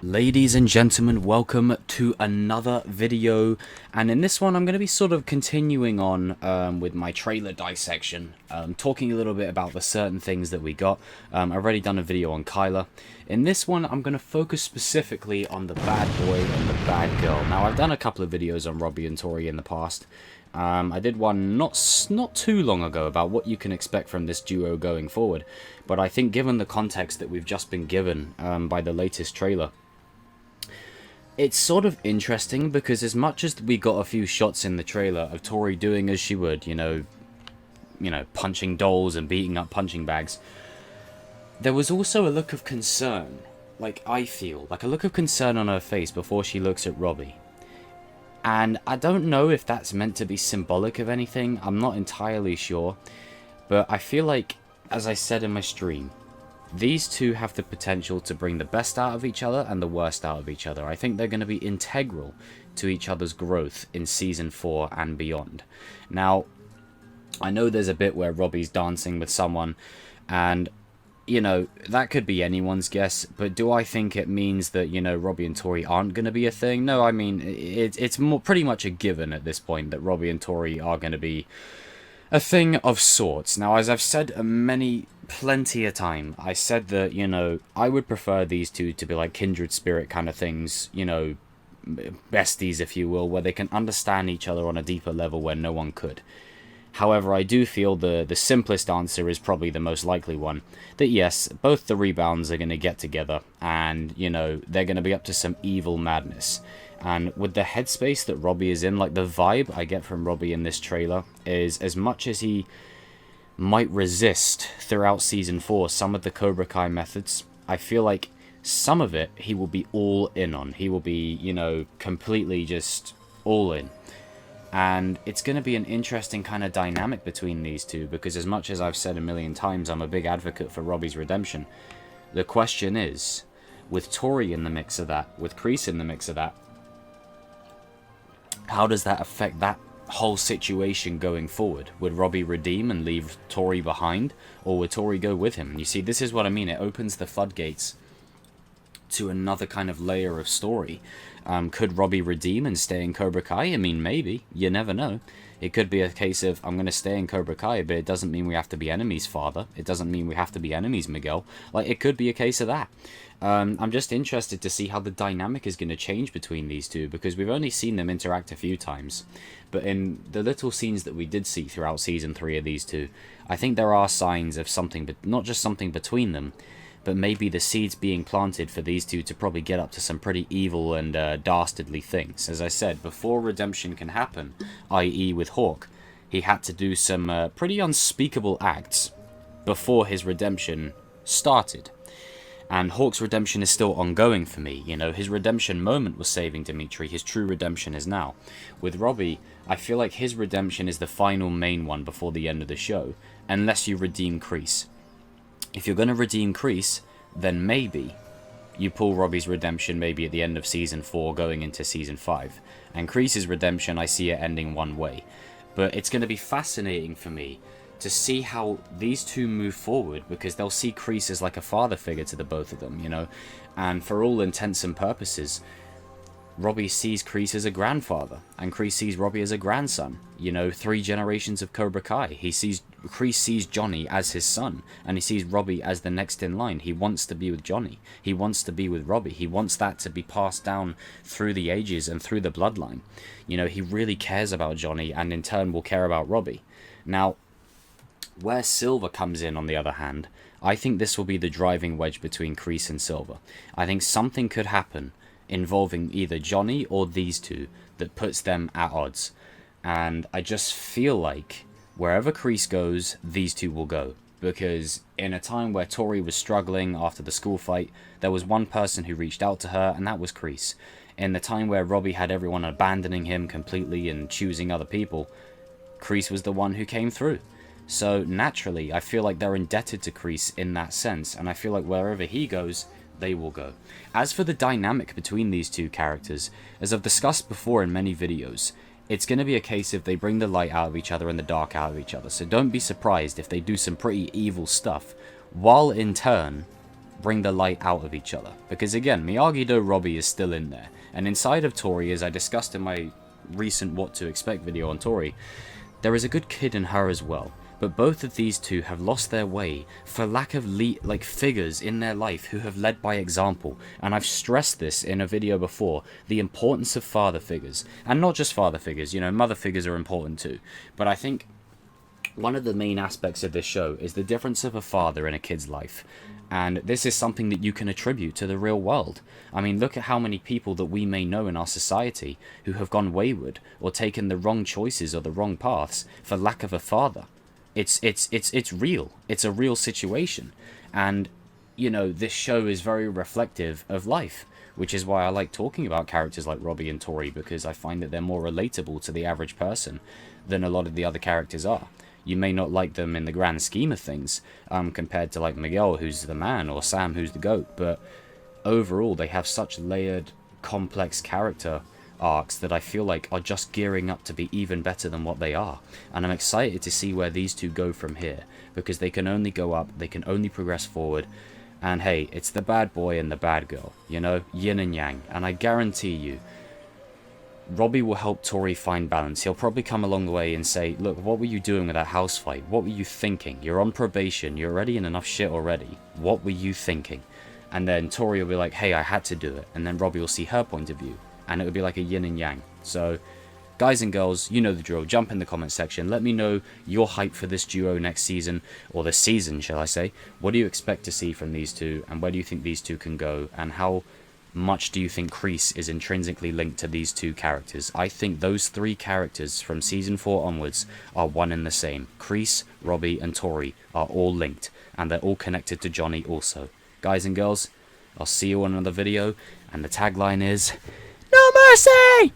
Ladies and gentlemen, welcome to another video, and in this one I'm going to be sort of continuing on with my trailer dissection, talking a little bit about the certain things that we got. I've already done a video on Kyla. In this one I'm going to focus specifically on the Badboy and the Badgirl. Now I've done a couple of videos on Robby And Tory in the past. I did one not too long ago about what you can expect from this duo going forward, but I think given the context that we've just been given by the latest trailer, it's sort of interesting because as much as we got a few shots in the trailer of Tory doing as she would, you know, punching dolls and beating up punching bags, there was also a look of concern, like I feel, like a look of concern on her face before she looks at Robby. And I don't know if that's meant to be symbolic of anything, I'm not entirely sure, but I feel like, as I said in my stream, these two have the potential to bring the best out of each other and the worst out of each other. I think they're going to be integral to each other's growth in Season 4 and beyond. Now, I know there's a bit where Robby's dancing with someone, and, you know, that could be anyone's guess, but do I think it means that, you know, Robby and Tory aren't going to be a thing? No, I mean, it's pretty much a given at this point that Robby and Tory are going to be a thing of sorts. Now, as I've said plenty of time, I said that, you know, I would prefer these two to be like kindred spirit kind of things, you know, besties, if you will, where they can understand each other on a deeper level where no one could. However, I do feel the simplest answer is probably the most likely one, that yes, both the rebounds are going to get together, and, you know, they're going to be up to some evil madness. And with the headspace that Robby is in, like the vibe I get from Robby in this trailer is, as much as he might resist throughout Season 4 some of the Cobra Kai methods, I feel like some of it he will be all in on. He will be, you know, completely just all in. And it's going to be an interesting kind of dynamic between these two, because as much as I've said a million times I'm a big advocate for Robby's redemption, the question is, with Tory in the mix of that, with Kreese in the mix of that, how does that affect that whole situation going forward? Would Robby redeem and leave Tory behind, or would Tory go with him? You see, this is what I mean. It opens the floodgates to another kind of layer of story. Could Robby redeem and stay in Cobra Kai? I mean, maybe. You never know. It could be a case of, I'm going to stay in Cobra Kai, but it doesn't mean we have to be enemies, Father. It doesn't mean we have to be enemies, Miguel. Like, it could be a case of that. I'm just interested to see how the dynamic is going to change between these two, because we've only seen them interact a few times. But in the little scenes that we did see throughout Season 3 of these two, I think there are signs of something, but not just something between them, but maybe the seeds being planted for these two to probably get up to some pretty evil and dastardly things. As I said, before redemption can happen, i.e. with Hawk, he had to do some pretty unspeakable acts before his redemption started. And Hawk's redemption is still ongoing for me. You know, his redemption moment was saving Dimitri. His true redemption is now. With Robby, I feel like his redemption is the final main one before the end of the show, unless you redeem Kreese. If you're going to redeem Kreese, then maybe you pull Robby's redemption maybe at the end of Season 4 going into Season 5. And Kreese's redemption, I see it ending one way. But it's going to be fascinating for me to see how these two move forward, because they'll see Kreese as like a father figure to the both of them, you know. And for all intents and purposes, Robby sees Kreese as a grandfather, and Kreese sees Robby as a grandson. You know, 3 generations of Cobra Kai. Kreese sees Johnny as his son, and he sees Robby as the next in line. He wants to be with Johnny. He wants to be with Robby. He wants that to be passed down through the ages and through the bloodline. You know, he really cares about Johnny, and in turn will care about Robby. Now, where Silver comes in, on the other hand, I think this will be the driving wedge between Kreese and Silver. I think something could happen involving either Johnny or these two that puts them at odds. And I just feel like wherever Kreese goes, these two will go. Because in a time where Tory was struggling after the school fight, there was one person who reached out to her, and that was Kreese. In the time where Robby had everyone abandoning him completely and choosing other people, Kreese was the one who came through. So naturally, I feel like they're indebted to Kreese in that sense, and I feel like wherever he goes, they will go. As for the dynamic between these two characters, as I've discussed before in many videos, it's going to be a case of they bring the light out of each other and the dark out of each other. So don't be surprised if they do some pretty evil stuff, while in turn bring the light out of each other. Because again, Miyagi-Do Robby is still in there. And inside of Tory, as I discussed in my recent What to Expect video on Tory, there is a good kid in her as well. But both of these two have lost their way for lack of figures in their life who have led by example. And I've stressed this in a video before, the importance of father figures. And not just father figures, you know, mother figures are important too. But I think one of the main aspects of this show is the difference of a father in a kid's life. And this is something that you can attribute to the real world. I mean, look at how many people that we may know in our society who have gone wayward or taken the wrong choices or the wrong paths for lack of a father. It's real. It's a real situation. And, you know, this show is very reflective of life, which is why I like talking about characters like Robby and Tory, because I find that they're more relatable to the average person than a lot of the other characters are. You may not like them in the grand scheme of things, compared to like Miguel, who's the man, or Sam, who's the goat, but overall they have such layered, complex character arcs that I feel like are just gearing up to be even better than what they are. And I'm excited to see where these two go from here, because they can only go up, they can only progress forward. And hey, it's the bad boy and the bad girl, you know, yin and yang, and I guarantee you, Robby will help Tory find balance. He'll probably come along the way and say, look, what were you doing with that house fight? What were you thinking? You're on probation. You're already in enough shit already. What were you thinking? And then Tory will be like, hey, I had to do it. And then Robby will see her point of view. And it would be like a yin and yang. So, guys and girls, you know the drill. Jump in the comment section. Let me know your hype for this duo next season. Or this season, shall I say. What do you expect to see from these two? And where do you think these two can go? And how much do you think Kreese is intrinsically linked to these two characters? I think those three characters from season 4 onwards are one and the same. Kreese, Robby and Tory are all linked, and they're all connected to Johnny also. Guys and girls, I'll see you on another video, and the tagline is, no mercy!